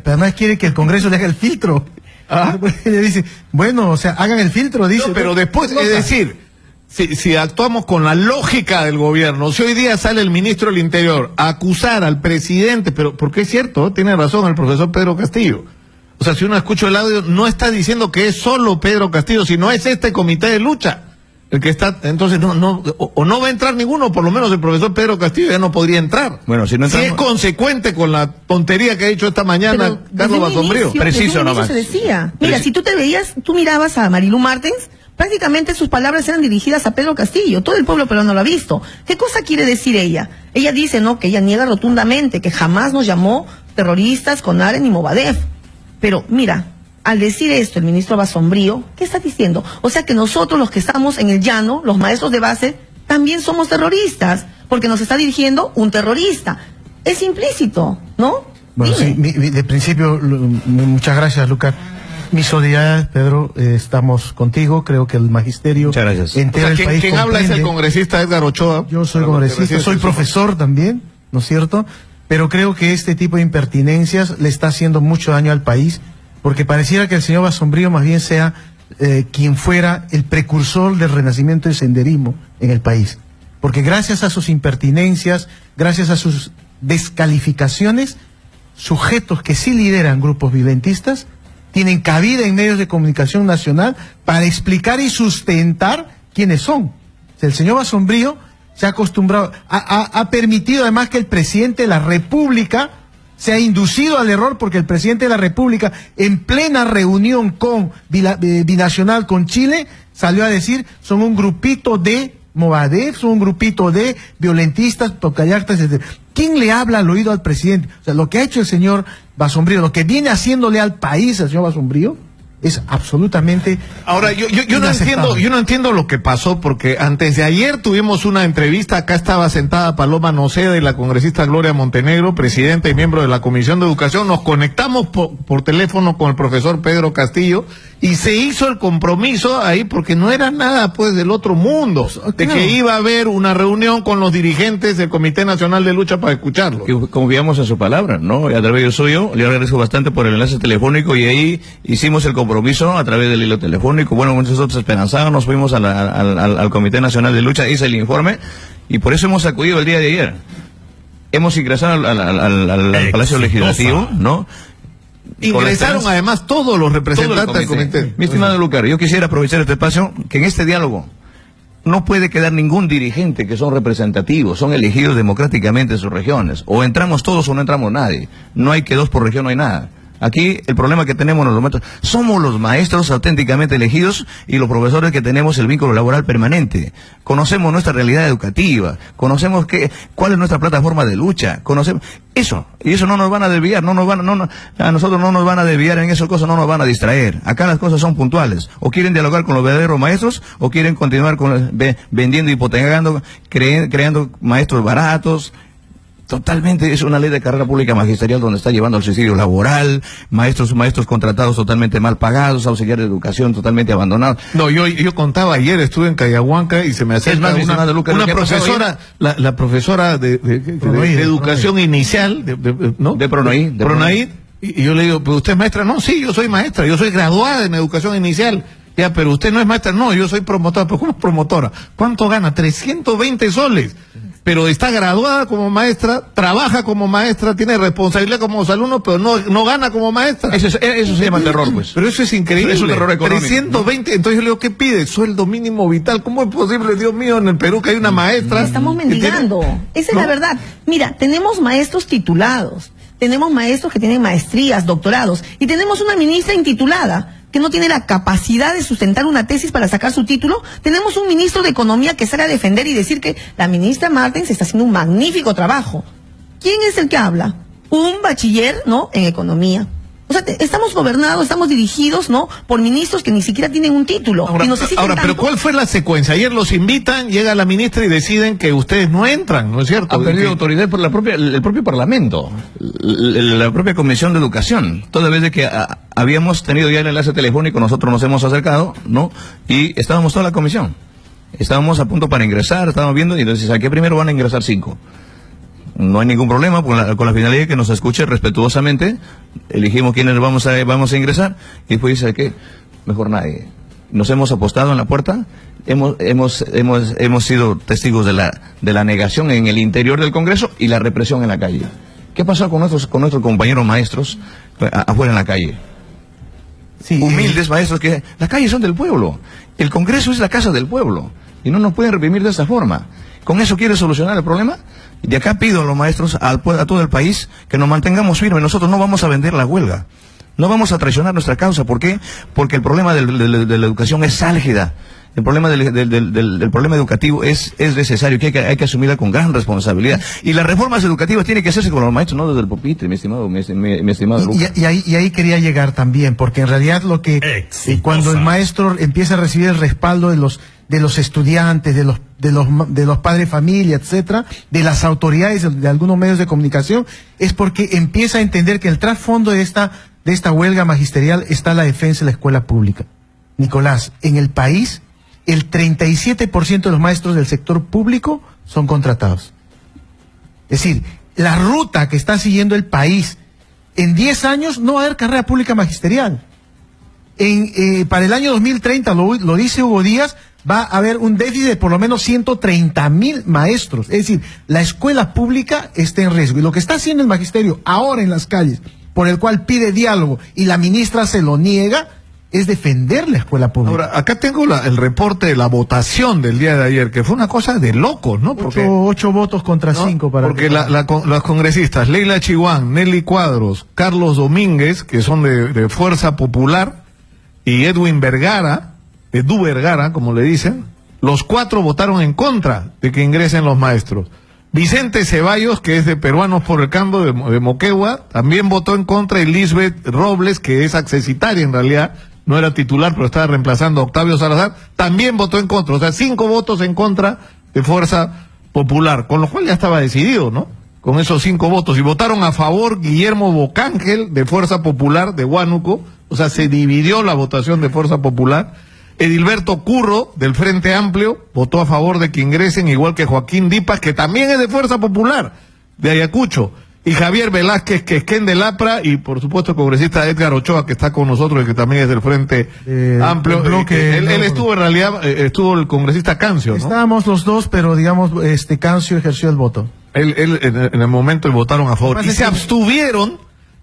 pero además quiere que el Congreso le haga el filtro. Ella dice, bueno, o sea, hagan el filtro, dice. No, pero después, es decir, si actuamos con la lógica del gobierno, si hoy día sale el ministro del Interior a acusar al presidente, pero porque es cierto, tiene razón el profesor Pedro Castillo. O sea, si uno escucha el audio, no está diciendo que es solo Pedro Castillo, sino es este comité de lucha el que está. Entonces no va a entrar ninguno, por lo menos el profesor Pedro Castillo ya no podría entrar. Bueno, si no entramos... Si es consecuente con la tontería que ha dicho esta mañana Carlos Basombrío. Preciso nomás. Se decía. Mira, si tú mirabas a Marilu Martens, prácticamente sus palabras eran dirigidas a Pedro Castillo. Todo el pueblo peruano lo ha visto. ¿Qué cosa quiere decir ella? Ella dice, ¿no?, que ella niega rotundamente, que jamás nos llamó terroristas con Aren ni Movadef. Pero mira, al decir esto el ministro Basombrío, ¿qué está diciendo? O sea que nosotros los que estamos en el llano, los maestros de base, también somos terroristas, porque nos está dirigiendo un terrorista. Es implícito, ¿no? Bueno, sí, de principio, muchas gracias, Lucas. Mi solidaridad, Pedro, estamos contigo. Creo que el magisterio entero del país. ¿Quién habla es el congresista Edgar Ochoa? Yo soy congresista, soy profesor también, ¿no es cierto? Pero creo que este tipo de impertinencias le está haciendo mucho daño al país, porque pareciera que el señor Basombrío más bien sea quien fuera el precursor del renacimiento del senderismo en el país. Porque gracias a sus impertinencias, gracias a sus descalificaciones, sujetos que sí lideran grupos violentistas tienen cabida en medios de comunicación nacional para explicar y sustentar quiénes son. O sea, el señor Basombrío se ha acostumbrado, ha permitido además que el presidente de la República se ha inducido al error, porque el presidente de la República, en plena reunión binacional con Chile, salió a decir, son un grupito de Movadef, son un grupito de violentistas, tocayactas, etc. ¿Quién le habla al oído al presidente? O sea, lo que ha hecho el señor Basombrío, lo que viene haciéndole al país el señor Basombrío, es absolutamente... Ahora, yo no entiendo lo que pasó, porque antes de ayer tuvimos una entrevista, acá estaba sentada Paloma Noceda y la congresista Gloria Montenegro, presidenta y miembro de la Comisión de Educación, nos conectamos por teléfono con el profesor Pedro Castillo, y se hizo el compromiso ahí, porque no era nada pues del otro mundo, de que iba a haber una reunión con los dirigentes del Comité Nacional de Lucha para escucharlo. Que confiamos en su palabra, ¿no? Y a través de suyo, le agradezco bastante por el enlace telefónico, y ahí hicimos el compromiso a través del hilo telefónico. Bueno, nosotros esperanzados, nos fuimos al Comité Nacional de Lucha, hice el informe, y por eso hemos acudido el día de ayer. Hemos ingresado al Palacio Legislativo, ¿no? Ingresaron además todos los representantes del comité. Mi estimado Lucar, yo quisiera aprovechar este espacio, que en este diálogo no puede quedar ningún dirigente, que son representativos, son elegidos democráticamente en sus regiones. O entramos todos o no entramos nadie. No hay que dos por región, no hay nada. Aquí el problema que tenemos los maestros, somos los maestros auténticamente elegidos y los profesores que tenemos el vínculo laboral permanente. Conocemos nuestra realidad educativa, conocemos cuál es nuestra plataforma de lucha, conocemos eso, y eso no nos van a desviar, a nosotros no nos van a desviar en esas cosas, no nos van a distraer. Acá las cosas son puntuales. O quieren dialogar con los verdaderos maestros, o quieren continuar vendiendo, hipotecando, creando maestros baratos. Totalmente, es una ley de carrera pública magisterial donde está llevando al suicidio laboral, maestros contratados totalmente mal pagados, auxiliares de educación totalmente abandonados. No, yo contaba ayer, estuve en Cayahuanca y se me acerca una profesora, la profesora de educación inicial, ¿no? De Pronaid. Y yo le digo, ¿pero usted es maestra? No, sí, yo soy maestra, yo soy graduada en educación inicial. Ya, pero usted no es maestra. No, yo soy promotora. ¿Pero cómo es promotora? ¿Cuánto gana? 320 soles. Pero está graduada como maestra, trabaja como maestra, tiene responsabilidad como alumno, pero no gana como maestra. Eso se llama terror, pues. Pero eso es increíble. Es un terror económico. 320, entonces yo le digo, ¿qué pide? Sueldo mínimo vital. ¿Cómo es posible, Dios mío, en el Perú que hay una maestra? Estamos mendigando. Esa es la verdad. Mira, tenemos maestros titulados, tenemos maestros que tienen maestrías, doctorados, y tenemos una ministra intitulada que no tiene la capacidad de sustentar una tesis para sacar su título. Tenemos un ministro de Economía que sale a defender y decir que la ministra Martens está haciendo un magnífico trabajo. ¿Quién es el que habla? Un bachiller, ¿no?, en Economía. O sea, estamos gobernados, estamos dirigidos, ¿no?, por ministros que ni siquiera tienen un título. Ahora, pero ¿cuál fue la secuencia? Ayer los invitan, llega la ministra y deciden que ustedes no entran, ¿no es cierto? Ha perdido autoridad por el propio Parlamento, la propia Comisión de Educación. Toda vez de que habíamos tenido ya el enlace telefónico, nosotros nos hemos acercado, ¿no? Y estábamos toda la comisión. Estábamos a punto para ingresar, estábamos viendo, y entonces aquí primero van a ingresar 5. no hay ningún problema con la finalidad de que nos escuche respetuosamente, elegimos quiénes vamos a ingresar, y después dice que mejor nadie. Nos hemos apostado en la puerta, hemos sido testigos de la negación en el interior del Congreso y la represión en la calle. ¿Qué pasó con nuestros compañeros maestros afuera en la calle? Sí, humildes maestros que las calles son del pueblo, el Congreso es la casa del pueblo y no nos pueden reprimir de esta forma. ¿Con eso quiere solucionar el problema? De acá pido a los maestros, a todo el país, que nos mantengamos firmes. Nosotros no vamos a vender la huelga, no vamos a traicionar nuestra causa. ¿Por qué? Porque el problema de la educación es álgida. El problema del problema educativo es necesario, que hay que asumirla con gran responsabilidad. Y las reformas educativas tienen que hacerse con los maestros, no desde el pupitre, mi estimado Lucas. Y ahí quería llegar también, porque en realidad cuando el maestro empieza a recibir el respaldo de los estudiantes, de los padres de familia, etcétera, de las autoridades, de algunos medios de comunicación, es porque empieza a entender que el trasfondo de esta huelga magisterial está la defensa de la escuela pública. Nicolás, en el país, el 37% de los maestros del sector público son contratados. Es decir, la ruta que está siguiendo el país, en 10 años no va a haber carrera pública magisterial. Para el año 2030, lo dice Hugo Díaz, va a haber un déficit de por lo menos 130.000 maestros. Es decir, la escuela pública está en riesgo. Y lo que está haciendo el magisterio ahora en las calles, por el cual pide diálogo y la ministra se lo niega, es defender la escuela pública. Ahora, acá tengo el reporte de la votación del día de ayer, que fue una cosa de locos, ¿no? Porque 8 votos contra 5 para... Porque las congresistas Leila Chihuán, Nelly Cuadros, Carlos Domínguez, que son de Fuerza Popular, y Edu Vergara, como le dicen, los 4 votaron en contra de que ingresen los maestros. Vicente Ceballos, que es de Peruanos por el Cambio de Moquegua, también votó en contra, y Lisbeth Robles, que es accesitaria en realidad, no era titular, pero estaba reemplazando a Octavio Salazar, también votó en contra. O sea, 5 votos en contra de Fuerza Popular, con lo cual ya estaba decidido, ¿no? Con esos 5 votos. Y votaron a favor Guillermo Bocángel, de Fuerza Popular de Huánuco. O sea, se dividió la votación de Fuerza Popular. Edilberto Curro, del Frente Amplio, votó a favor de que ingresen, igual que Joaquín Dipas, que también es de Fuerza Popular, de Ayacucho. Y Javier Velázquez, que es Ken del APRA, y por supuesto el congresista Edgar Ochoa, que está con nosotros y que también es del Frente Amplio. Él estuvo, en realidad, estuvo el congresista Cancio, ¿no? Estábamos los dos, pero digamos, Cancio ejerció el voto. En el momento votaron a favor. Y se abstuvieron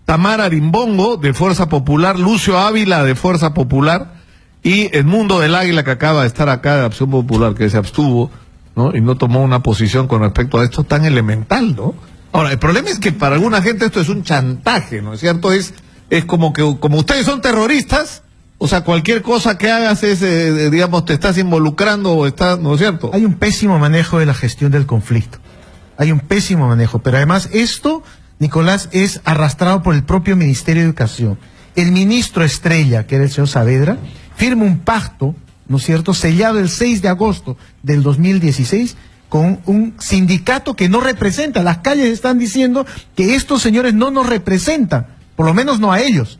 Tamara Arimbongo, de Fuerza Popular, Lucio Ávila, de Fuerza Popular, y Edmundo del Águila, que acaba de estar acá de Acción Popular, que se abstuvo, ¿no? Y no tomó una posición con respecto a esto tan elemental, ¿no? Ahora, el problema es que para alguna gente esto es un chantaje, ¿no es cierto? Es como ustedes son terroristas, o sea, cualquier cosa que hagas es, digamos, te estás involucrando o estás, ¿no es cierto? Hay un pésimo manejo de la gestión del conflicto. Hay un pésimo manejo, pero además esto, Nicolás, es arrastrado por el propio Ministerio de Educación. El ministro estrella, que era el señor Saavedra, firma un pacto, ¿no es cierto?, sellado el 6 de agosto del 2016, con un sindicato que no representa. Las calles están diciendo que estos señores no nos representan, por lo menos no a ellos.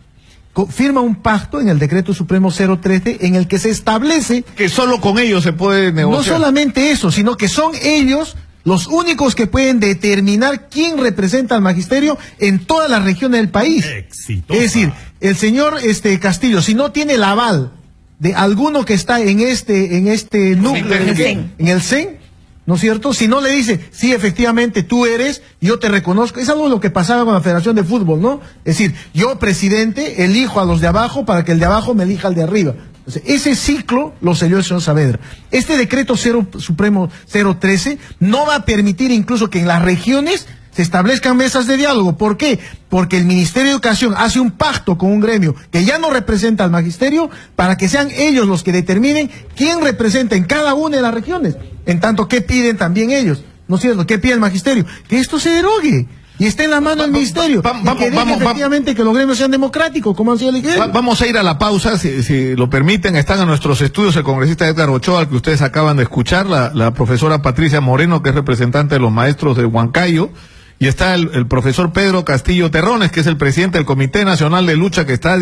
Firma un pacto en el Decreto Supremo 013 en el que se establece que solo con ellos se puede negociar. No solamente eso, sino que son ellos los únicos que pueden determinar quién representa al magisterio en todas las regiones del país. Exitosa. Es decir, el señor Castillo, si no tiene el aval de alguno que está en este núcleo, en el CEN, ¿no es cierto? Si no le dice, sí, efectivamente, tú eres, yo te reconozco. Es algo de lo que pasaba con la Federación de Fútbol, ¿no? Es decir, yo, presidente, elijo a los de abajo para que el de abajo me elija al de arriba. O sea, ese ciclo lo selló el señor Saavedra. Este decreto Supremo 013 no va a permitir incluso que en las regiones se establezcan mesas de diálogo. ¿Por qué? Porque el Ministerio de Educación hace un pacto con un gremio que ya no representa al magisterio para que sean ellos los que determinen quién representa en cada una de las regiones. En tanto, ¿qué piden también ellos? ¿No es cierto? ¿Qué pide el magisterio? Que esto se derogue y esté en la mano del ministerio. Efectivamente que los gremios sean democráticos, como han sido elegidos. Vamos a ir a la pausa, si lo permiten. Están en nuestros estudios el congresista Edgar Ochoa, al que ustedes acaban de escuchar, la profesora Patricia Moreno, que es representante de los maestros de Huancayo, y está el profesor Pedro Castillo Terrones, que es el presidente del Comité Nacional de Lucha, que está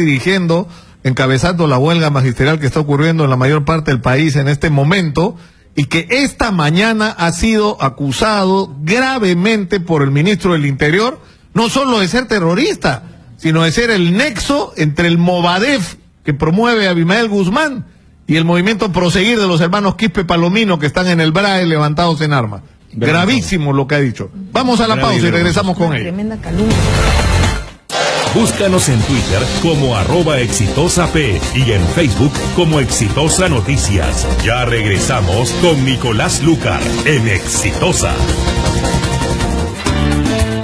encabezando la huelga magisterial que está ocurriendo en la mayor parte del país en este momento. y que esta mañana ha sido acusado gravemente por el ministro del Interior, no solo de ser terrorista, sino de ser el nexo entre el Movadef que promueve a Abimael Guzmán y el movimiento Proseguir de los hermanos Quispe Palomino que están en el BRAE levantados en armas. Gravísimo lo que ha dicho. Vamos a la pausa y regresamos con él. Tremenda calumnia. Búscanos en Twitter como @exitosap y en Facebook como Exitosa Noticias. Ya regresamos con Nicolás Lucar en Exitosa.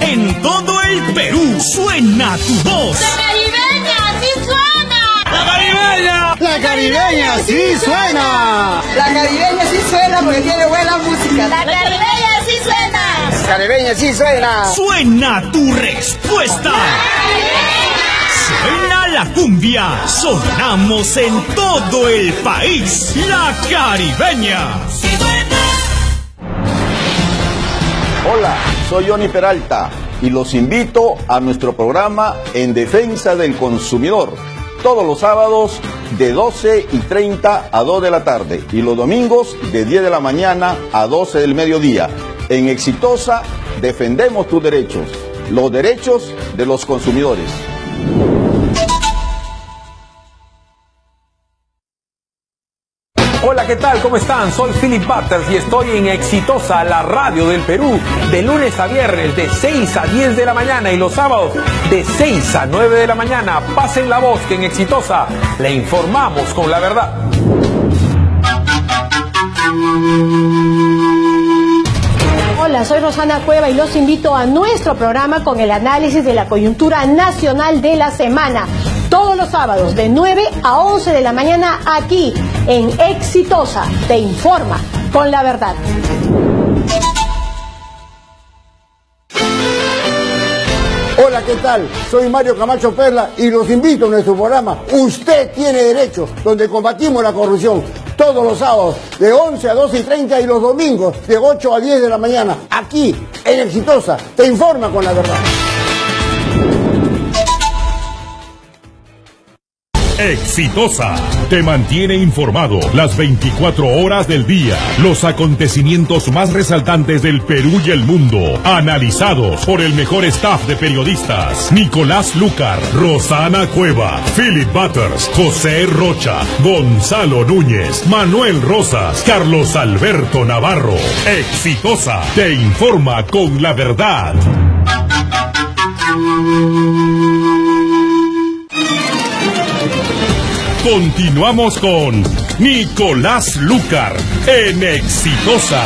En todo el Perú suena tu voz. ¡La caribeña sí suena! ¡La caribeña! ¡La caribeña sí suena! La caribeña sí suena porque tiene buena música. ¡La caribeña sí suena! La caribeña sí suena. Suena tu respuesta. Suena la cumbia. Sonamos en todo el país. La caribeña. Sí suena. Hola, soy Johnny Peralta y los invito a nuestro programa En Defensa del Consumidor, todos los sábados de 12:30 a 2 de la tarde y los domingos de 10 de la mañana a 12 del mediodía. En Exitosa defendemos tus derechos, los derechos de los consumidores. Hola, ¿qué tal? ¿Cómo están? Soy Philip Butters y estoy en Exitosa, la radio del Perú, de lunes a viernes de 6 a 10 de la mañana y los sábados de 6 a 9 de la mañana. Pasen la voz que en Exitosa le informamos con la verdad. Hola, soy Rosana Cueva y los invito a nuestro programa con el análisis de la coyuntura nacional de la semana. Todos los sábados de 9 a 11 de la mañana aquí en Exitosa. Te informa con la verdad. Hola, ¿qué tal? Soy Mario Camacho Perla y los invito a nuestro programa Usted tiene Derecho, donde combatimos la corrupción. Todos los sábados de 11 a 12:30 y los domingos de 8 a 10 de la mañana aquí en Exitosa. Te informa con la verdad. Exitosa te mantiene informado las 24 horas del día. Los acontecimientos más resaltantes del Perú y el mundo, analizados por el mejor staff de periodistas: Nicolás Lucar, Rosana Cueva, Philip Butters, José Rocha, Gonzalo Núñez, Manuel Rosas, Carlos Alberto Navarro. Exitosa te informa con la verdad. Continuamos con Nicolás Lucar en Exitosa.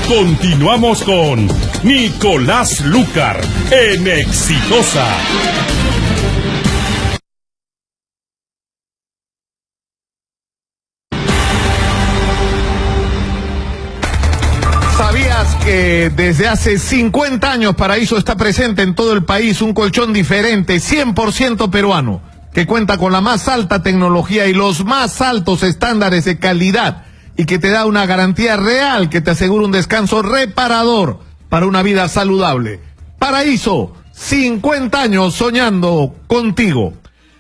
Continuamos con Nicolás Lucar en Exitosa. ¿Sabías que desde hace 50 años Paraíso está presente en todo el país? Un colchón diferente, 100% peruano, que cuenta con la más alta tecnología y los más altos estándares de calidad, y que te da una garantía real que te asegura un descanso reparador para una vida saludable. Paraíso, 50 años soñando contigo.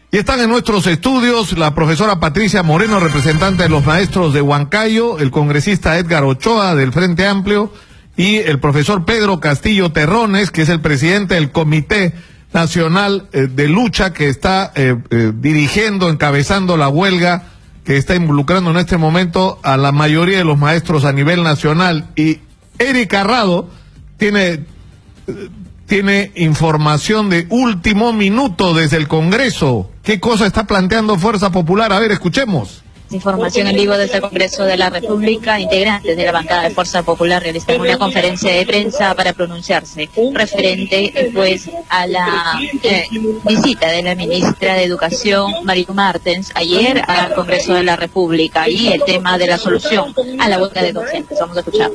Y están en nuestros estudios la profesora Patricia Moreno, representante de los maestros de Huancayo, el congresista Edgar Ochoa del Frente Amplio y el profesor Pedro Castillo Terrones, que es el presidente del Comité Nacional de Lucha, que está dirigiendo, encabezando la huelga que está involucrando en este momento a la mayoría de los maestros a nivel nacional. Y Eric Arrado tiene información de último minuto desde el Congreso. ¿Qué cosa está planteando Fuerza Popular? A ver, escuchemos. Información en vivo desde el Congreso de la República. Integrantes de la bancada de Fuerza Popular realizan una conferencia de prensa para pronunciarse referente pues a la visita de la ministra de Educación, Marilu Martens, ayer al Congreso de la República y el tema de la solución a la huelga de docentes. Vamos a escuchar.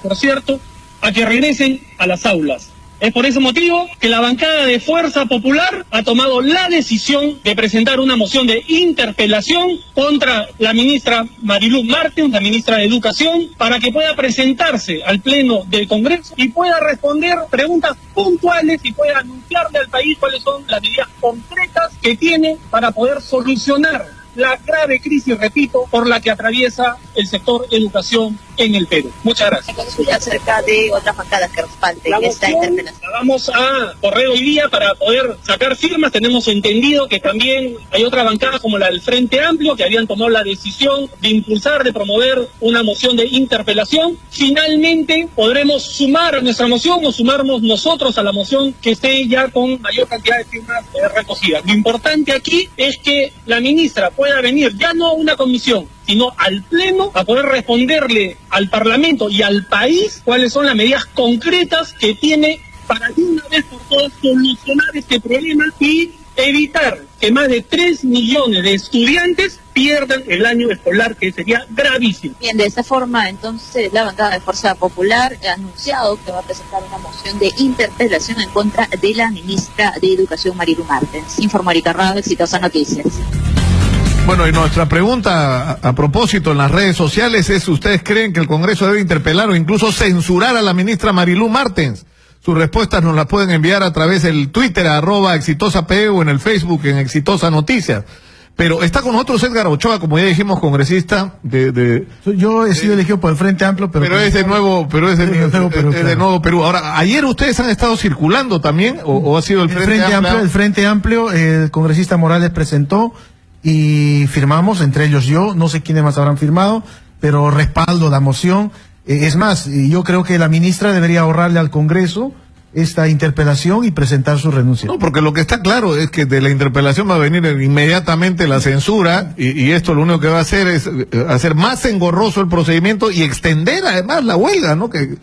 Por cierto, a que regresen a las aulas. Es por ese motivo que la bancada de Fuerza Popular ha tomado la decisión de presentar una moción de interpelación contra la ministra Marilu Martens, la ministra de Educación, para que pueda presentarse al Pleno del Congreso y pueda responder preguntas puntuales y pueda anunciarle al país cuáles son las medidas concretas que tiene para poder solucionar la grave crisis, repito, por la que atraviesa el sector educación en el Perú. Muchas gracias. Acerca de otras bancadas que respalden esta interpelación. La vamos a correr hoy día para poder sacar firmas. Tenemos entendido que también hay otra bancada como la del Frente Amplio que habían tomado la decisión de impulsar, de promover una moción de interpelación. Finalmente podremos sumar a nuestra moción o sumarnos nosotros a la moción que esté ya con mayor cantidad de firmas recogidas. Lo importante aquí es que la ministra pueda venir ya no a una comisión, sino al Pleno, a poder responderle al Parlamento y al país cuáles son las medidas concretas que tiene para de una vez por todas solucionar este problema y evitar que más de 3 millones de estudiantes pierdan el año escolar, que sería gravísimo. Bien, de esta forma, entonces, la bancada de Fuerza Popular ha anunciado que va a presentar una moción de interpelación en contra de la ministra de Educación, Marilu Martens. Informó Erika Rado, Exitosa Noticias. Bueno, y nuestra pregunta a propósito en las redes sociales es: ¿ustedes creen que el Congreso debe interpelar o incluso censurar a la ministra Marilu Martens? Sus respuestas nos las pueden enviar a través del Twitter, @exitosap, o en el Facebook, en Exitosa Noticias. Pero está con nosotros Edgar Ochoa, como ya dijimos, congresista Yo he sido elegido por el Frente Amplio, pero es de Nuevo Perú. Ahora, ¿ayer ustedes han estado circulando también o ha sido el Frente Amplio? El Frente Amplio, el congresista Morales presentó y firmamos, entre ellos yo, no sé quiénes más habrán firmado, pero respaldo la moción. Es más, yo creo que la ministra debería ahorrarle al Congreso esta interpelación y presentar su renuncia. No, porque lo que está claro es que de la interpelación va a venir inmediatamente la censura y esto lo único que va a hacer es hacer más engorroso el procedimiento y extender además la huelga, ¿no? Que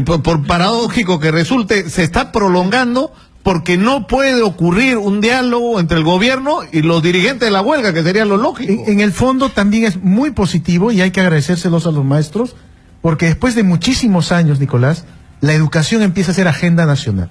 por paradójico que resulte, se está prolongando porque no puede ocurrir un diálogo entre el gobierno y los dirigentes de la huelga, que sería lo lógico. En el fondo también es muy positivo y hay que agradecérselos a los maestros, porque después de muchísimos años, Nicolás, la educación empieza a ser agenda nacional.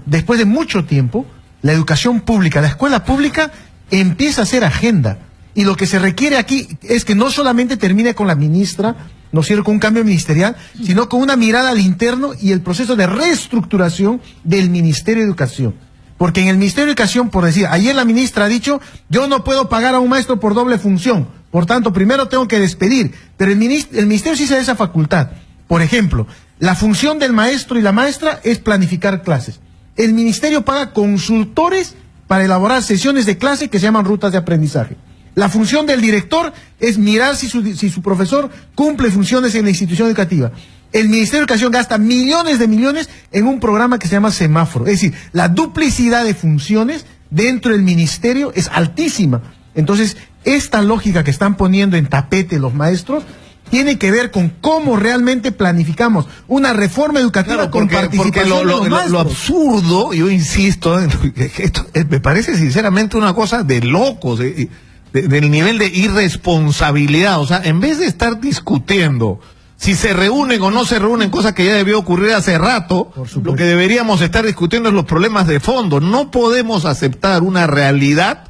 Después de mucho tiempo, la educación pública, la escuela pública empieza a ser agenda. Y lo que se requiere aquí es que no solamente termine con la ministra, no sirve con un cambio ministerial, sino con una mirada al interno y el proceso de reestructuración del Ministerio de Educación. Porque en el Ministerio de Educación, por decir, ayer la ministra ha dicho, yo no puedo pagar a un maestro por doble función, por tanto, primero tengo que despedir, pero el Ministerio sí se da esa facultad. Por ejemplo, la función del maestro y la maestra es planificar clases. El Ministerio paga consultores para elaborar sesiones de clase que se llaman rutas de aprendizaje. La función del director es mirar si su profesor cumple funciones en la institución educativa. El Ministerio de Educación gasta millones de millones en un programa que se llama Semáforo. Es decir, la duplicidad de funciones dentro del ministerio es altísima. Entonces, esta lógica que están poniendo en tapete los maestros tiene que ver con cómo realmente planificamos una reforma educativa con participación de los maestros. Lo absurdo, yo insisto, esto me parece sinceramente una cosa de locos, del nivel de irresponsabilidad. O sea, en vez de estar discutiendo si se reúnen o no se reúnen, cosa que ya debió ocurrir hace rato, lo que deberíamos estar discutiendo es los problemas de fondo. No podemos aceptar una realidad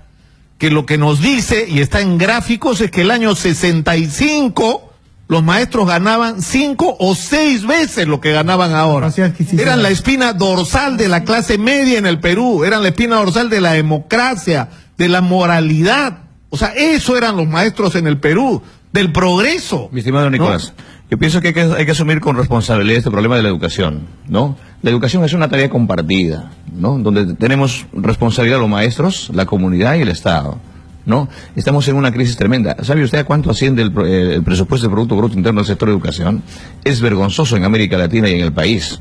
que lo que nos dice, y está en gráficos, es que el año 65 los maestros ganaban 5 o 6 veces lo que ganaban ahora. Eran la espina dorsal de la clase media en el Perú, eran la espina dorsal de la democracia, de la moralidad. O sea, eso eran los maestros en el Perú, del progreso. Mi estimado Nicolás, yo pienso que hay que asumir con responsabilidad este problema de la educación, ¿no? La educación es una tarea compartida, ¿no? Donde tenemos responsabilidad los maestros, la comunidad y el Estado, ¿no? Estamos en una crisis tremenda. ¿Sabe usted a cuánto asciende el presupuesto del Producto Bruto Interno del sector de educación? Es vergonzoso en América Latina y en el país,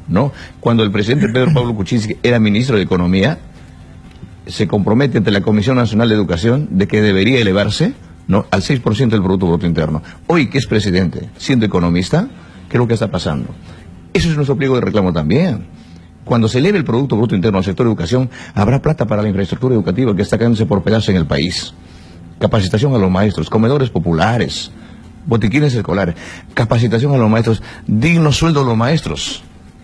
¿no? Cuando el presidente Pedro Pablo Kuczynski era ministro de Economía, se compromete ante la Comisión Nacional de Educación de que debería elevarse ¿no?, al 6% del Producto Bruto Interno. Hoy, que es presidente, siendo economista, ¿qué es lo que está pasando? Eso es nuestro pliego de reclamo también. Cuando se eleve el Producto Bruto Interno al sector educación, habrá plata para la infraestructura educativa que está cayéndose por pedazos en el país. Capacitación a los maestros, comedores populares, botiquines escolares, capacitación a los maestros, dignos sueldos a los maestros.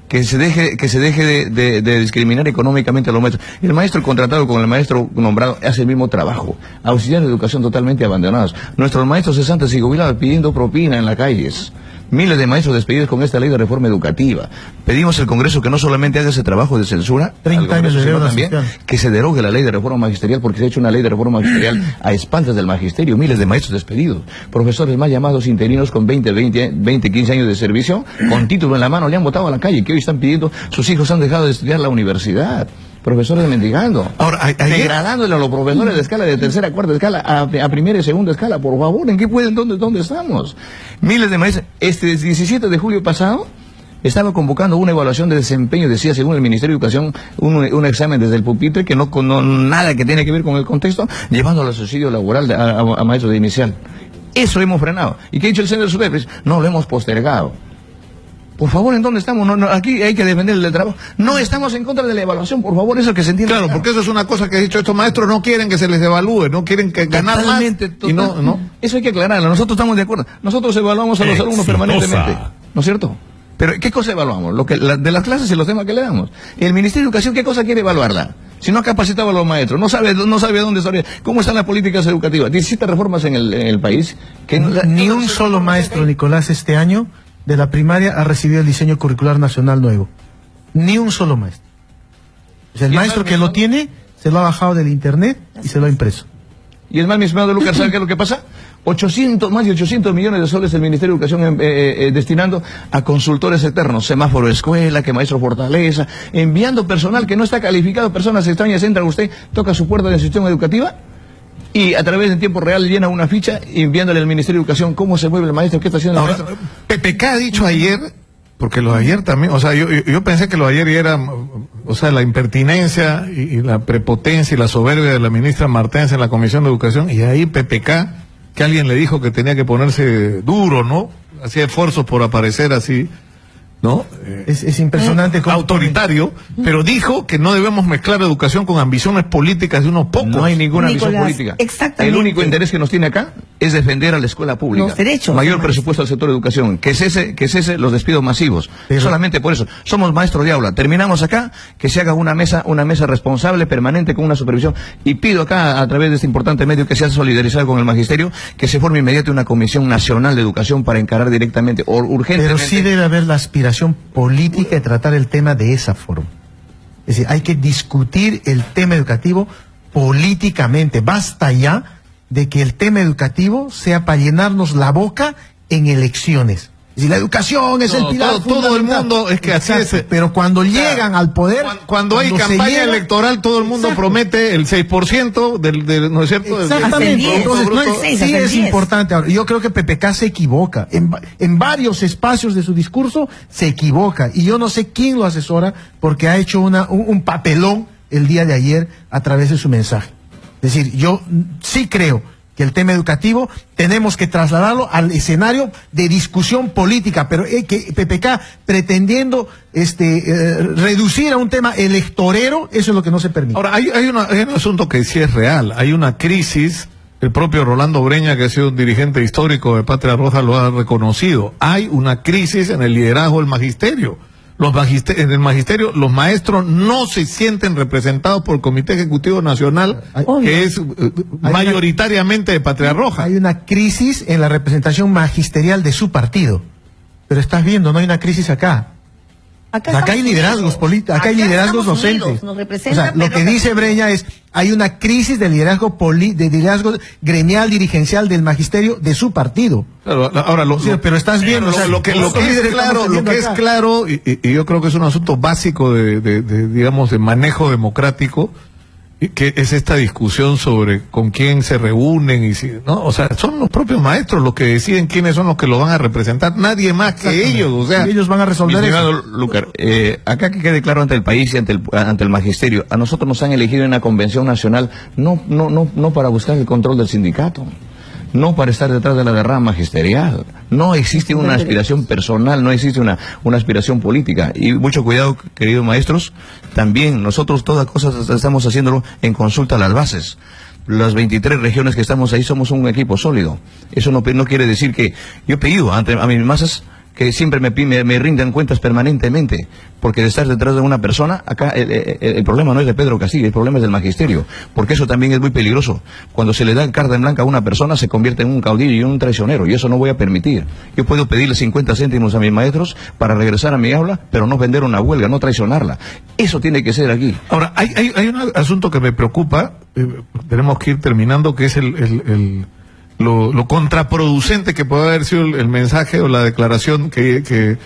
Que se deje de discriminar económicamente a los maestros. El maestro contratado con el maestro nombrado hace el mismo trabajo. Auxiliares de educación totalmente abandonados. Nuestros maestros cesantes y jubilados pidiendo propina en las calles. Miles de maestros despedidos con esta ley de reforma educativa. Pedimos al Congreso que no solamente haga ese trabajo de censura, 30 años de deuda también social, que se derogue la ley de reforma magisterial, porque se ha hecho una ley de reforma magisterial a espaldas del magisterio. Miles de maestros despedidos. Profesores más llamados interinos con 15 años de servicio, con título en la mano, le han botado a la calle, que hoy están pidiendo, sus hijos han dejado de estudiar la universidad. Profesores mendigando. Ahora, degradándole a los profesores de escala de tercera, cuarta escala a primera y segunda escala. Por favor, ¿en qué pueden? ¿Dónde estamos? Miles de maestros. Este 17 de julio pasado estaba convocando una evaluación de desempeño, decía, según el Ministerio de Educación, un examen desde el pupitre que no nada que tiene que ver con el contexto, llevando al subsidio laboral a maestros de inicial. Eso hemos frenado. ¿Y qué ha dicho el señor Superpris? No, lo hemos postergado. Por favor, ¿en dónde estamos? Aquí hay que defender el trabajo. No estamos en contra de la evaluación, por favor, eso que se entienda. Claro, porque eso es una cosa que ha dicho, estos maestros no quieren que se les evalúe, no quieren que ganar más. Y no. Eso hay que aclararlo, nosotros estamos de acuerdo. Nosotros evaluamos a los alumnos permanentemente, ¿no es cierto? Pero ¿qué cosa evaluamos? De las clases y los temas que le damos. El Ministerio de Educación, ¿qué cosa quiere evaluarla? Si no ha capacitado a los maestros, no sabe dónde está, cómo están las políticas educativas. 17 reformas en el país. Que ni un solo maestro, Nicolás, este año de la primaria ha recibido el diseño curricular nacional nuevo. Ni un solo maestro. O sea, el maestro que lo tiene, se lo ha bajado del internet y se lo ha impreso. Y es más, mi estimado Lucas, ¿sabe qué es lo que pasa? Más de 800 millones de soles el Ministerio de Educación destinando a consultores externos, semáforo escuela, que maestro fortaleza, enviando personal que no está calificado, personas extrañas, entra usted, toca su puerta del sistema educativo y a través del tiempo real llena una ficha enviándole al Ministerio de Educación cómo se mueve el maestro, qué está haciendo el maestro. PPK ha dicho ayer, porque lo de ayer también, o sea, yo pensé que lo de ayer era, o sea, la impertinencia y la prepotencia y la soberbia de la ministra Martens en la Comisión de Educación, y ahí PPK, que alguien le dijo que tenía que ponerse duro, ¿no? Hacía esfuerzos por aparecer así, ¿no? Es impresionante. Autoritario, pero dijo que no debemos mezclar educación con ambiciones políticas de unos pocos. No hay ninguna ambición política. Exactamente. El único interés que nos tiene acá es defender a la escuela pública. Los derechos. Mayor presupuesto al sector de educación. Que cese los despidos masivos. Pero solamente por eso. Somos maestros de aula. Terminamos acá, que se haga una mesa responsable, permanente, con una supervisión. Y pido acá, a través de este importante medio, que sea solidarizado con el magisterio, que se forme inmediatamente una Comisión Nacional de Educación para encarar directamente, urgentemente. Pero sí debe haber la aspiración política de tratar el tema de esa forma. Es decir, hay que discutir el tema educativo políticamente. Basta ya de que el tema educativo sea para llenarnos la boca en elecciones. Es decir, la educación es el pilar todo el mundo es que así es. Pero cuando llegan al poder, cuando hay campaña electoral, todo el mundo promete el 6% ¿no es cierto? Exactamente. Entonces, sí es importante. Ahora, yo creo que PPK se equivoca. En varios espacios de su discurso se equivoca. Y yo no sé quién lo asesora, porque ha hecho un papelón el día de ayer a través de su mensaje. Es decir, yo sí creo que el tema educativo tenemos que trasladarlo al escenario de discusión política, pero que PPK pretendiendo reducir a un tema electorero, eso es lo que no se permite. Ahora, hay un asunto que sí es real, hay una crisis, el propio Rolando Breña, que ha sido un dirigente histórico de Patria Roja, lo ha reconocido, hay una crisis en el liderazgo del magisterio. En el magisterio, los maestros no se sienten representados por el Comité Ejecutivo Nacional, que es mayoritariamente de Patria Roja. Hay una crisis en la representación magisterial de su partido. Pero estás viendo, no hay una crisis acá. Acá hay liderazgos políticos, acá hay liderazgos docentes. O sea, lo que dice Breña es, hay una crisis de liderazgo gremial, dirigencial del magisterio de su partido. Claro, ahora pero estás viendo, lo que es claro, y yo creo que es un asunto básico digamos, de manejo democrático, que es esta discusión sobre con quién se reúnen y si, ¿no? O sea, son los propios maestros los que deciden quiénes son los que lo van a representar, nadie más que ellos, o sea, y ellos van a resolver eso. Lucar, acá que quede claro ante el país y ante el magisterio, a nosotros nos han elegido en una convención nacional no para buscar el control del sindicato. no para estar detrás de la derrama magisterial. No existe una aspiración personal, no existe una aspiración política. Y mucho cuidado, queridos maestros, también nosotros todas cosas estamos haciéndolo en consulta a las bases. Las 23 regiones que estamos ahí somos un equipo sólido. Eso no quiere decir que yo he pedido a mis masas que siempre me rindan cuentas permanentemente, porque de estar detrás de una persona, acá el problema no es de Pedro Castillo, el problema es del magisterio, porque eso también es muy peligroso. Cuando se le da carta en blanca a una persona, se convierte en un caudillo y en un traicionero, y eso no voy a permitir. Yo puedo pedirle 50 céntimos a mis maestros para regresar a mi aula, pero no vender una huelga, no traicionarla. Eso tiene que ser aquí. Ahora, hay un asunto que me preocupa, tenemos que ir terminando, que es lo contraproducente que puede haber sido el mensaje o la declaración que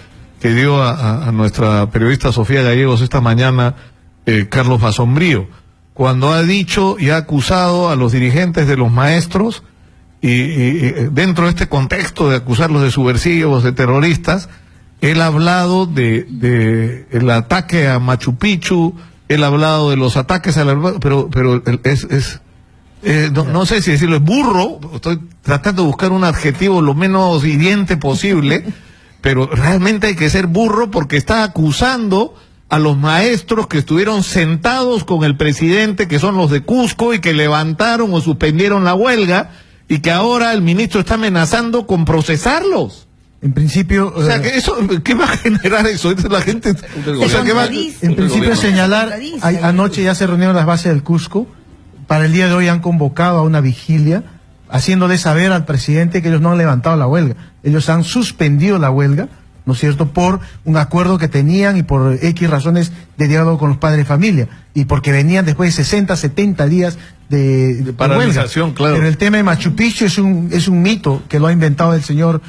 dio a nuestra periodista Sofía Gallegos esta mañana Carlos Basombrío, cuando ha dicho y ha acusado a los dirigentes de los maestros y dentro de este contexto de acusarlos de subversivos, de terroristas, él ha hablado de el ataque a Machu Picchu, él ha hablado de los ataques a la... pero no sé si decirlo, es burro, estoy tratando de buscar un adjetivo lo menos hiriente posible, pero realmente hay que ser burro porque está acusando a los maestros que estuvieron sentados con el presidente, que son los de Cusco, y que levantaron o suspendieron la huelga, y que ahora el ministro está amenazando con procesarlos. En principio... O sea, ¿qué va a generar eso? La gente... O sea, ¿qué va? En principio señalar, anoche ya se reunieron las bases del Cusco. Para el día de hoy han convocado a una vigilia, haciéndole saber al presidente que ellos no han levantado la huelga. Ellos han suspendido la huelga, ¿no es cierto?, por un acuerdo que tenían y por X razones de diálogo con los padres de familia. Y porque venían después de 60, 70 días de paralización, claro. Pero el tema de Machu Picchu es un mito que lo ha inventado el señor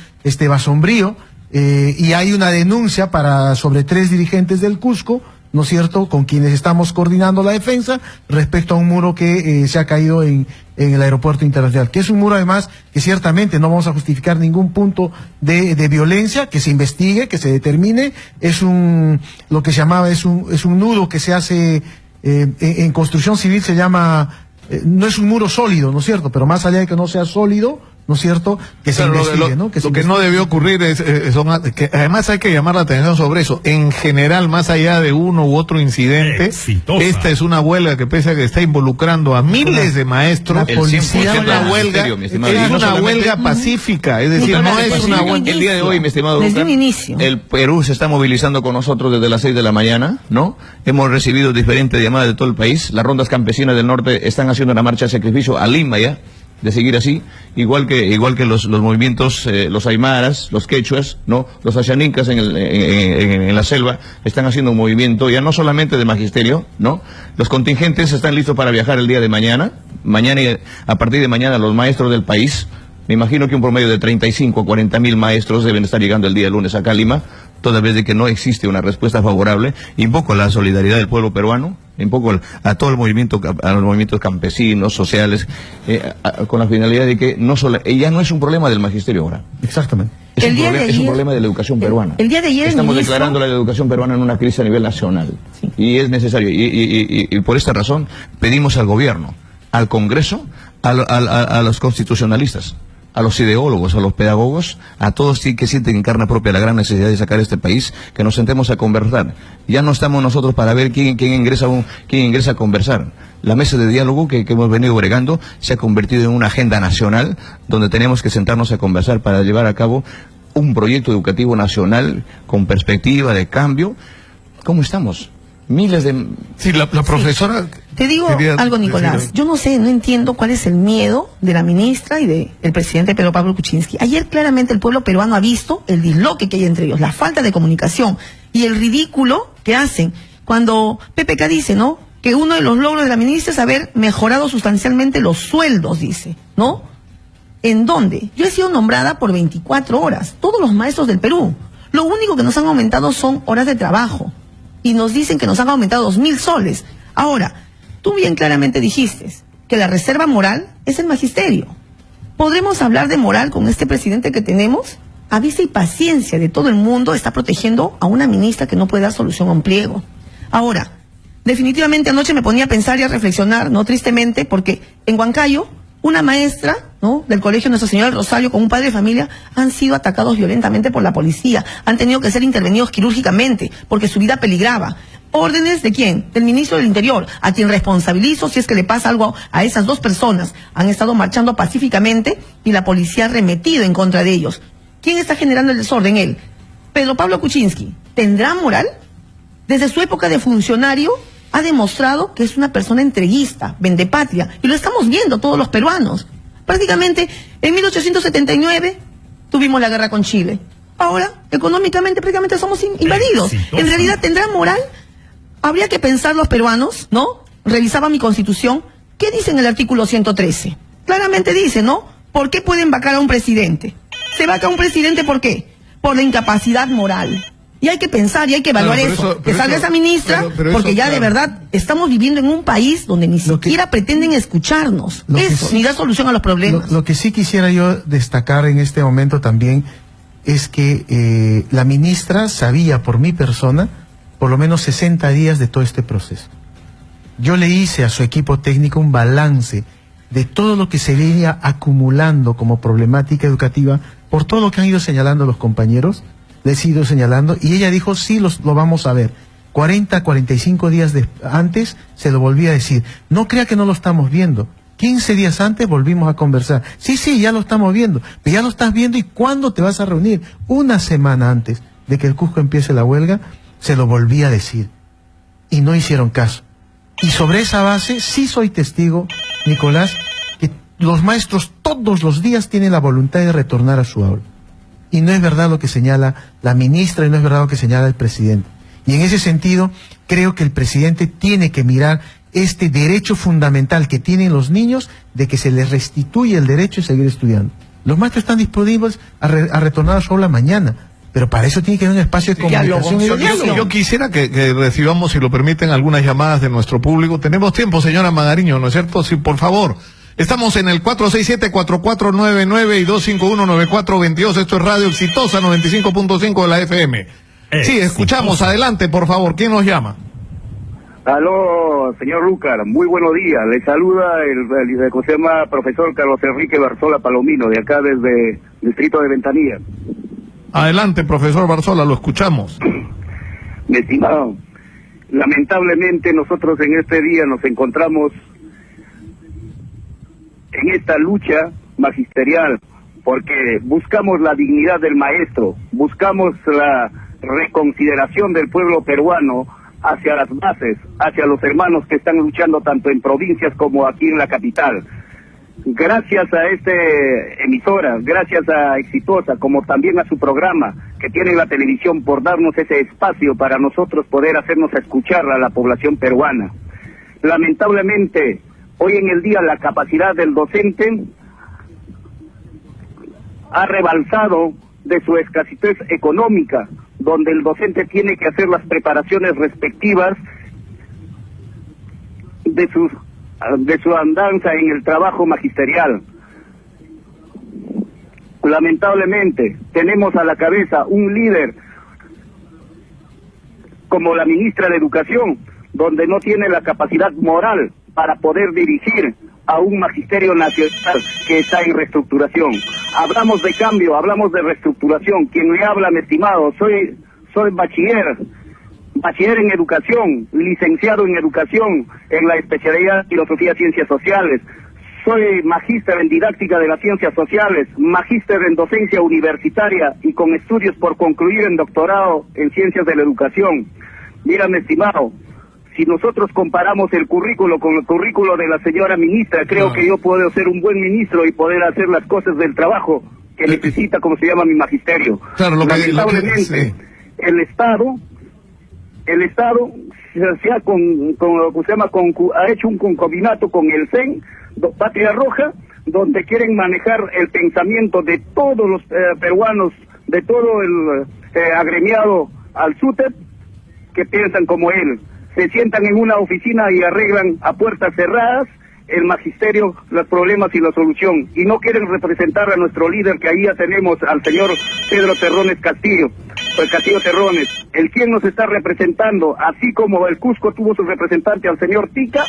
Basombrío, y hay una denuncia sobre 3 dirigentes del Cusco, ¿no es cierto?, con quienes estamos coordinando la defensa respecto a un muro que se ha caído en el aeropuerto internacional, que es un muro además que ciertamente no vamos a justificar ningún punto de violencia, que se investigue, que se determine, es lo que se llamaba, es un nudo que se hace en construcción civil, se llama, no es un muro sólido, ¿no es cierto?, pero más allá de que no sea sólido, ¿no es cierto?, que se investigue, ¿no? Lo que no debió ocurrir que además hay que llamar la atención sobre eso. En general, más allá de uno u otro incidente, esta es una huelga que pese a que está involucrando a miles de maestros, es una huelga pacífica, es decir, no es una huelga. El día de hoy, mi estimado desde un inicio, el Perú se está movilizando con nosotros desde las 6 de la mañana, ¿no? Hemos recibido diferentes llamadas de todo el país. Las rondas campesinas del norte están haciendo una marcha de sacrificio a Lima ya, de seguir así, igual que los movimientos, los aymaras, los quechuas, ¿no? Los ayanicas en la selva están haciendo un movimiento ya no solamente de magisterio, ¿no? Los contingentes están listos para viajar el día de mañana y a partir de mañana los maestros del país, me imagino que un promedio de 35 a 40 mil maestros deben estar llegando el día lunes acá a Lima, toda vez de que no existe una respuesta favorable. Invoco la solidaridad del pueblo peruano, invoco a todo el movimiento, a los movimientos campesinos, sociales, con la finalidad de que ya no es un problema del magisterio ahora. Exactamente. Es un problema de la educación peruana. El día de ayer estamos declarando la educación peruana en una crisis a nivel nacional. Sí. Y es necesario. Y por esta razón pedimos al gobierno, al Congreso, a los constitucionalistas, a los ideólogos, a los pedagogos, a todos que sienten en carne propia la gran necesidad de sacar este país, que nos sentemos a conversar. Ya no estamos nosotros para ver quién ingresa a conversar. La mesa de diálogo que hemos venido bregando se ha convertido en una agenda nacional donde tenemos que sentarnos a conversar para llevar a cabo un proyecto educativo nacional con perspectiva de cambio. ¿Cómo estamos? Miles de... Sí, la profesora... Te digo algo, Nicolás. Yo no entiendo cuál es el miedo de la ministra y del presidente Pedro Pablo Kuczynski. Ayer claramente el pueblo peruano ha visto el disloque que hay entre ellos, la falta de comunicación y el ridículo que hacen cuando PPK dice, ¿no?, que uno de los logros de la ministra es haber mejorado sustancialmente los sueldos, dice, ¿no? ¿En dónde? Yo he sido nombrada por 24 horas, todos los maestros del Perú. Lo único que nos han aumentado son horas de trabajo. Y nos dicen que nos han aumentado 2.000 soles. Ahora, tú bien claramente dijiste que la reserva moral es el magisterio. ¿Podremos hablar de moral con este presidente que tenemos? A vista y paciencia de todo el mundo está protegiendo a una ministra que no puede dar solución a un pliego. Ahora, definitivamente anoche me ponía a pensar y a reflexionar, no tristemente, porque en Huancayo una maestra ¿no?, del Colegio Nuestra Señora del Rosario con un padre de familia han sido atacados violentamente por la policía, han tenido que ser intervenidos quirúrgicamente porque su vida peligraba. ¿Órdenes de quién? Del ministro del Interior, a quien responsabilizo si es que le pasa algo a esas dos personas. Han estado marchando pacíficamente y la policía ha arremetido en contra de ellos. ¿Quién está generando el desorden? Él. Pedro Pablo Kuczynski, ¿tendrá moral? Desde su época de funcionario ha demostrado que es una persona entreguista, vendepatria, y lo estamos viendo todos los peruanos. Prácticamente en 1879 tuvimos la guerra con Chile. Ahora, económicamente, prácticamente somos invadidos. ¿En realidad tendrá moral? Habría que pensar los peruanos, ¿no? Revisaba mi constitución. ¿Qué dice en el artículo 113? Claramente dice, ¿no? ¿Por qué pueden vacar a un presidente? Se vaca a un presidente, ¿por qué? Por la incapacidad moral. Y hay que pensar y hay que evaluar que salga esa ministra, porque ya de verdad estamos viviendo en un país donde ni siquiera pretenden escucharnos. Ni dar solución a los problemas. Lo que sí quisiera yo destacar en este momento también es que la ministra sabía por mi persona por lo menos 60 días de todo este proceso. Yo le hice a su equipo técnico un balance de todo lo que se venía acumulando como problemática educativa por todo lo que han ido señalando los compañeros, les he ido señalando, y ella dijo, sí, lo vamos a ver. 40, 45 días antes se lo volví a decir. No crea que no lo estamos viendo. 15 días antes volvimos a conversar. Sí, ya lo estamos viendo. Pero ya lo estás viendo, ¿y cuándo te vas a reunir? Una semana antes de que el Cusco empiece la huelga, se lo volví a decir. Y no hicieron caso. Y sobre esa base, sí soy testigo, Nicolás, que los maestros todos los días tienen la voluntad de retornar a su aula. Y no es verdad lo que señala la ministra y no es verdad lo que señala el presidente. Y en ese sentido, creo que el presidente tiene que mirar este derecho fundamental que tienen los niños de que se les restituya el derecho de seguir estudiando. Los maestros están disponibles a retornar a su aula mañana, pero para eso tiene que haber un espacio de comunicación. Yo quisiera que recibamos, si lo permiten, algunas llamadas de nuestro público. Tenemos tiempo, señora Magariño, ¿no es cierto? Sí, por favor. Estamos en el 467-4499 y 251-9422. Esto es Radio Exitosa 95.5 de la FM. Sí, escuchamos. Adelante, por favor. ¿Quién nos llama? Aló, señor Lucar. Muy buenos días. Le saluda el ¿cómo se llama? Profesor Carlos Enrique Barzola Palomino, de acá desde el distrito de Ventanilla. Adelante, profesor Barzola, lo escuchamos. Mi estimado, lamentablemente nosotros en este día nos encontramos en esta lucha magisterial, porque buscamos la dignidad del maestro, buscamos la reconsideración del pueblo peruano hacia las bases, hacia los hermanos que están luchando tanto en provincias como aquí en la capital. Gracias a emisora, gracias a Exitosa, como también a su programa que tiene la televisión, por darnos ese espacio para nosotros poder hacernos escuchar a la población peruana. Lamentablemente, hoy en el día la capacidad del docente ha rebalsado de su escasez económica, donde el docente tiene que hacer las preparaciones respectivas de su andanza en el trabajo magisterial. Lamentablemente, tenemos a la cabeza un líder como la ministra de Educación, donde no tiene la capacidad moral para poder dirigir a un magisterio nacional que está en reestructuración. Hablamos de cambio, hablamos de reestructuración. Quien me habla, mi estimado, soy bachiller en educación, licenciado en educación, en la especialidad Filosofía Ciencias Sociales. Soy magíster en didáctica de las ciencias sociales, magíster en docencia universitaria y con estudios por concluir en doctorado en ciencias de la educación. Mira, mi estimado, si nosotros comparamos el currículo con el currículo de la señora ministra, creo que yo puedo ser un buen ministro y poder hacer las cosas del trabajo que necesita, como se llama, mi magisterio. Claro, lamentablemente, el Estado se ha hecho un concubinato con el CEN, Patria Roja, donde quieren manejar el pensamiento de todos los peruanos, de todo el agremiado al SUTEP, que piensan como él. Se sientan en una oficina y arreglan a puertas cerradas el magisterio, los problemas y la solución. Y no quieren representar a nuestro líder, que ahí ya tenemos al señor Pedro Terrones Castillo Terrones, el quien nos está representando, así como el Cusco tuvo su representante al señor Tica,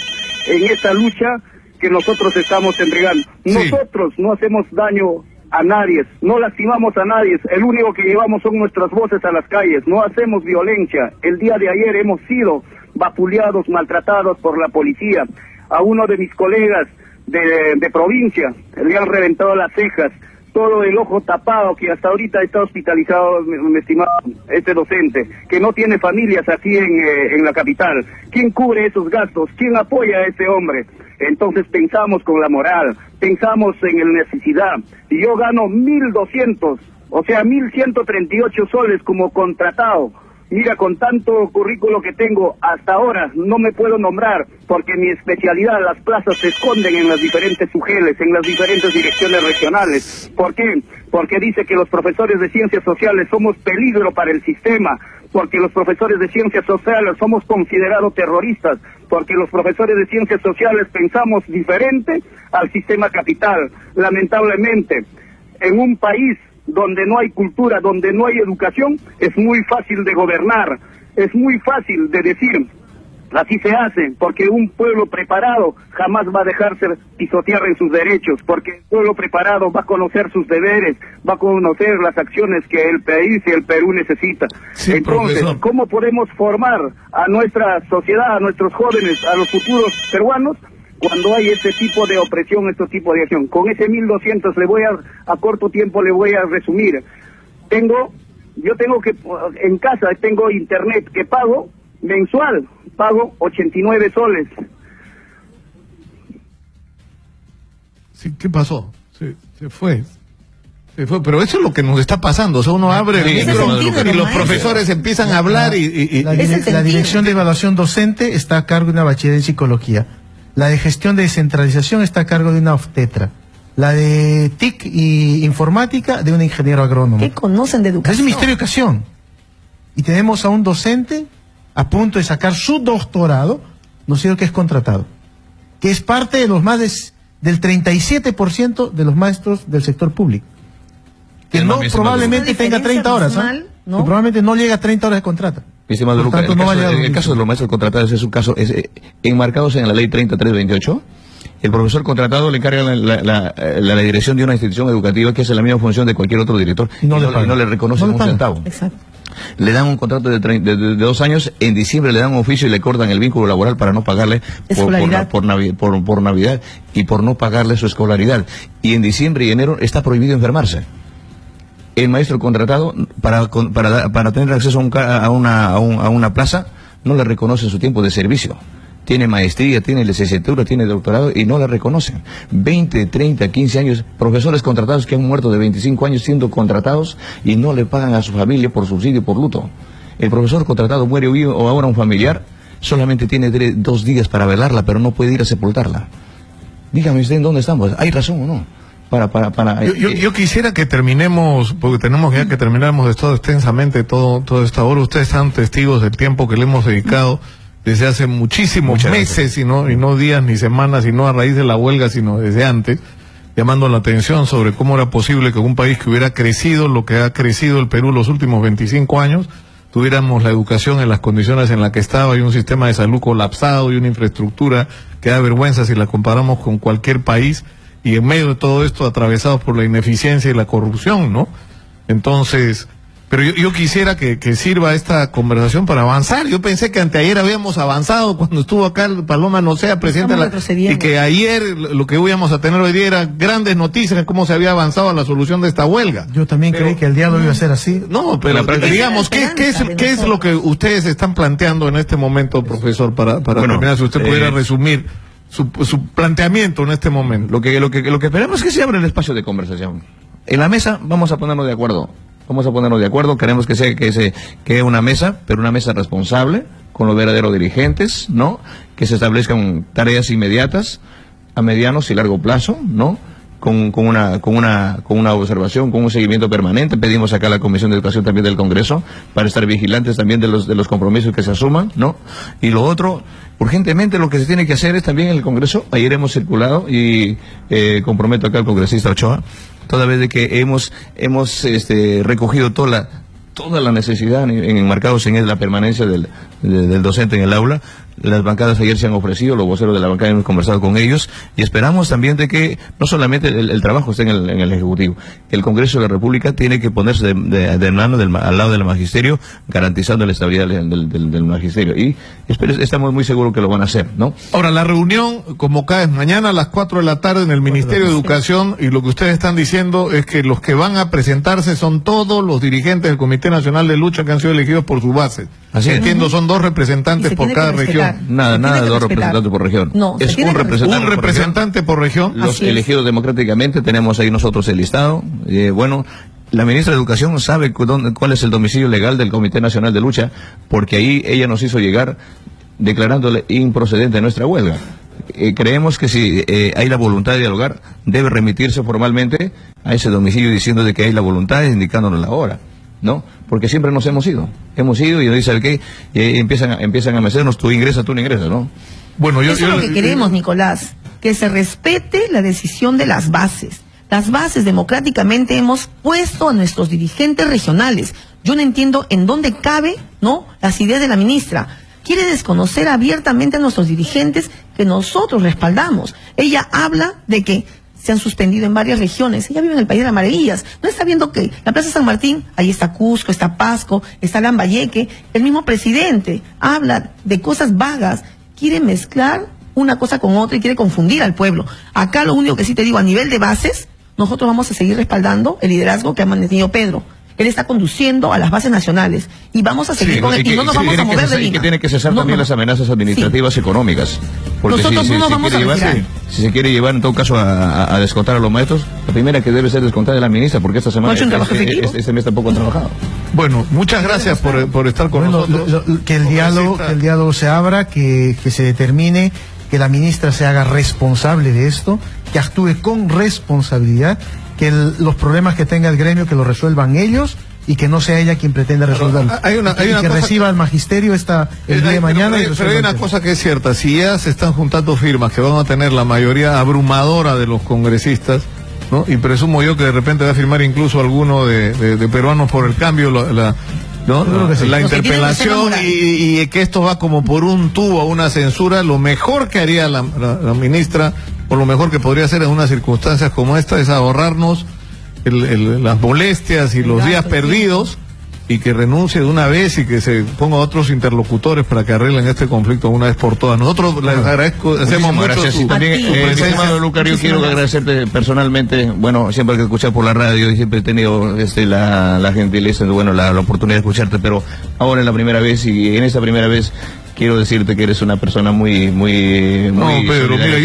en esta lucha que nosotros estamos entregando. Sí. Nosotros no hacemos daño a nadie, no lastimamos a nadie, el único que llevamos son nuestras voces a las calles, no hacemos violencia. El día de ayer hemos sido vapuleados, maltratados por la policía. A uno de mis colegas de provincia le han reventado las cejas, todo el ojo tapado, que hasta ahorita está hospitalizado, mi estimado, este docente, que no tiene familias aquí en la capital. ¿Quién cubre esos gastos? ¿Quién apoya a ese hombre? Entonces pensamos con la moral, pensamos en la necesidad. Y yo gano 1.200, o sea, 1.138 soles como contratado. Mira, con tanto currículo que tengo hasta ahora, no me puedo nombrar, porque mi especialidad, las plazas se esconden en las diferentes UGELes, en las diferentes direcciones regionales. ¿Por qué? Porque dice que los profesores de ciencias sociales somos peligro para el sistema, porque los profesores de ciencias sociales somos considerados terroristas, porque los profesores de ciencias sociales pensamos diferente al sistema capital. Lamentablemente, en un país donde no hay cultura, donde no hay educación, es muy fácil de gobernar, es muy fácil de decir, así se hace, porque un pueblo preparado jamás va a dejarse pisotear en sus derechos, porque el pueblo preparado va a conocer sus deberes, va a conocer las acciones que el país y el Perú necesita. Sí, entonces, profesor, ¿cómo podemos formar a nuestra sociedad, a nuestros jóvenes, a los futuros peruanos, cuando hay este tipo de opresión, este tipo de acción? Con ese 1.200 le voy a corto tiempo le voy a resumir. Yo tengo que, en casa tengo internet que pago mensual, pago 89 soles. Sí, ¿qué pasó? Se fue, pero eso es lo que nos está pasando. O sea, uno abre el micro y los profesores empiezan a hablar La Dirección de Evaluación Docente está a cargo de una bachiller en psicología. La de Gestión de Descentralización está a cargo de una obstetra. La de TIC y Informática de un ingeniero agrónomo. ¿Qué conocen de educación? Es el Ministerio de Educación. Y tenemos a un docente a punto de sacar su doctorado, no sé, que es contratado, que es parte de los más del 37% de los maestros del sector público, que no probablemente tenga 30 horas, ¿no? Que probablemente no llega a 30 horas de contrato. Mi estimado Lucas, el caso de los maestros contratados es un caso enmarcados en la ley 3328. El profesor contratado le encarga la dirección de una institución educativa que hace la misma función de cualquier otro director y no le reconocen un centavo. Exacto. Le dan un contrato de 2 años, en diciembre le dan un oficio y le cortan el vínculo laboral para no pagarle por Navidad y por no pagarle su escolaridad. Y en diciembre y enero está prohibido enfermarse. El maestro contratado, para tener acceso a una plaza, no le reconocen su tiempo de servicio. Tiene maestría, tiene licenciatura, tiene doctorado y no la reconocen. 20, 30, 15 años, profesores contratados que han muerto de 25 años siendo contratados y no le pagan a su familia por subsidio, por luto. El profesor contratado muere o ahora un familiar, solamente tiene 2 días para velarla, pero no puede ir a sepultarla. Dígame usted en dónde estamos, ¿hay razón o no? Yo quisiera que terminemos, porque tenemos ya que terminamos de todo extensamente toda esta hora. Ustedes están testigos del tiempo que le hemos dedicado desde hace muchísimos meses, y no días ni semanas, y no a raíz de la huelga, sino desde antes, llamando la atención sobre cómo era posible que un país que hubiera crecido lo que ha crecido el Perú los últimos 25 años, tuviéramos la educación en las condiciones en las que estaba, y un sistema de salud colapsado, y una infraestructura que da vergüenza si la comparamos con cualquier país, y en medio de todo esto atravesados por la ineficiencia y la corrupción, ¿no? Entonces, pero yo quisiera que sirva esta conversación para avanzar. Yo pensé que anteayer habíamos avanzado cuando estuvo acá Paloma Nocea, presidente y que ayer lo que íbamos a tener hoy día era grandes noticias de cómo se había avanzado a la solución de esta huelga. Yo también creí que el diálogo iba a ser así. No, pero digamos, ¿qué es lo que ustedes están planteando en este momento, profesor, para terminar, si usted pudiera resumir su planteamiento en este momento? Lo que esperamos es que se abra el espacio de conversación. En la mesa vamos a ponernos de acuerdo. Queremos que sea una mesa, pero una mesa responsable, con los verdaderos dirigentes, ¿no? Que se establezcan tareas inmediatas, a medianos y largo plazo, ¿no? Con una observación, con un seguimiento permanente. Pedimos acá a la Comisión de Educación también del Congreso para estar vigilantes también de los compromisos que se asuman, ¿no? Y lo otro, urgentemente lo que se tiene que hacer es también en el Congreso. Ayer hemos circulado y comprometo acá al congresista Ochoa, toda vez de que hemos recogido toda la necesidad enmarcados en la permanencia del docente en el aula. Las bancadas ayer se han ofrecido, los voceros de la bancada hemos conversado con ellos y esperamos también de que no solamente el trabajo esté en el Ejecutivo, que el Congreso de la República tiene que ponerse de mano al lado del magisterio, garantizando la estabilidad del magisterio. Y estamos muy seguros que lo van a hacer, ¿no? Ahora, la reunión convocada es mañana a las 4 de la tarde en el Ministerio de Educación, y lo que ustedes están diciendo es que los que van a presentarse son todos los dirigentes del Comité Nacional de Lucha que han sido elegidos por su base. Así es. Entiendo, son 2 representantes por cada región. Nada de 2 representantes por región. No, es un representante por región. Los elegidos democráticamente, tenemos ahí nosotros el listado. Bueno, la ministra de Educación sabe cuál es el domicilio legal del Comité Nacional de Lucha, porque ahí ella nos hizo llegar declarándole improcedente nuestra huelga. Creemos que si hay la voluntad de dialogar, debe remitirse formalmente a ese domicilio diciendo de que hay la voluntad, indicándonos la hora, ¿no? Porque siempre nos hemos ido y nos dicen, ¿sabe qué? Y empiezan a mecernos, tú ingresas, ¿no? Bueno, eso es lo que queremos, Nicolás, que se respete la decisión de las bases. Las bases democráticamente hemos puesto a nuestros dirigentes regionales. Yo no entiendo en dónde cabe, ¿no?, las ideas de la ministra. Quiere desconocer abiertamente a nuestros dirigentes que nosotros respaldamos. Ella habla de que se han suspendido en varias regiones. Ella vive en el País de las Maravillas. No está viendo que la Plaza San Martín, ahí está Cusco, está Pasco, está Lambayeque. El mismo presidente habla de cosas vagas. Quiere mezclar una cosa con otra y quiere confundir al pueblo. Acá lo único que sí te digo, a nivel de bases, nosotros vamos a seguir respaldando el liderazgo que ha mantenido Pedro. Él está conduciendo a las bases nacionales y vamos a seguir con él, y no nos vamos a mover de Lima. Y que tiene que cesar también las amenazas administrativas económicas. Porque nosotros no nos vamos a retirar. Si se quiere llevar en todo caso a descontar a los maestros, la primera que debe ser descontada es la ministra, porque esta semana este mes tampoco han trabajado. Bueno, muchas gracias por estar con nosotros. Que el diálogo se abra, que se determine, que la ministra se haga responsable de esto, que actúe con responsabilidad, que los problemas que tenga el gremio que los resuelvan ellos y que no sea ella quien pretenda resolverlos. Que reciba al magisterio el día de mañana. Pero hay una cosa que es cierta: si ya se están juntando firmas que van a tener la mayoría abrumadora de los congresistas, ¿no? Y presumo yo que de repente va a firmar incluso alguno de Peruanos por el Cambio la interpelación, y que esto va como por un tubo a una censura. Lo mejor que haría la ministra, o lo mejor que podría hacer en unas circunstancias como esta, es ahorrarnos las molestias y los días perdidos, y que renuncie de una vez y que se ponga otros interlocutores para que arreglen este conflicto una vez por todas. Nosotros les agradezco, hacemos mucho gracias. Y también, estimado Lucar, yo quiero agradecerte personalmente. Bueno, siempre que escuchar por la radio y siempre he tenido la gentileza, la oportunidad de escucharte, pero ahora es la primera vez, y en esta primera vez quiero decirte que eres una persona muy no, Pedro, mira,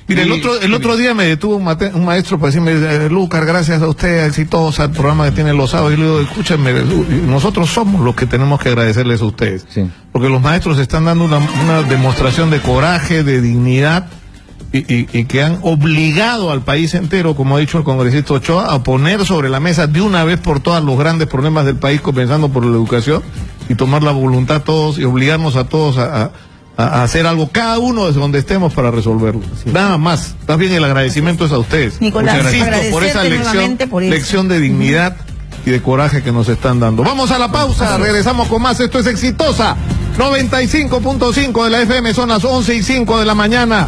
mira, el otro día me detuvo un maestro para decirme: Lucar, gracias a usted, exitosa, el programa que tiene los sábados. Y le digo: escúchenme, nosotros somos los que tenemos que agradecerles a ustedes. Sí. Porque los maestros están dando una demostración de coraje, de dignidad, y que han obligado al país entero, como ha dicho el congresista Ochoa, a poner sobre la mesa de una vez por todas los grandes problemas del país, comenzando por la educación, y tomar la voluntad todos y obligarnos a todos a hacer algo, cada uno desde donde estemos, para resolverlo. Nada más. También el agradecimiento es a ustedes. Nicolás, insisto, por esa lección de dignidad y de coraje que nos están dando. Vamos a la pausa, regresamos con más. Esto es Exitosa 95.5 de la FM, son las 11:05 de la mañana.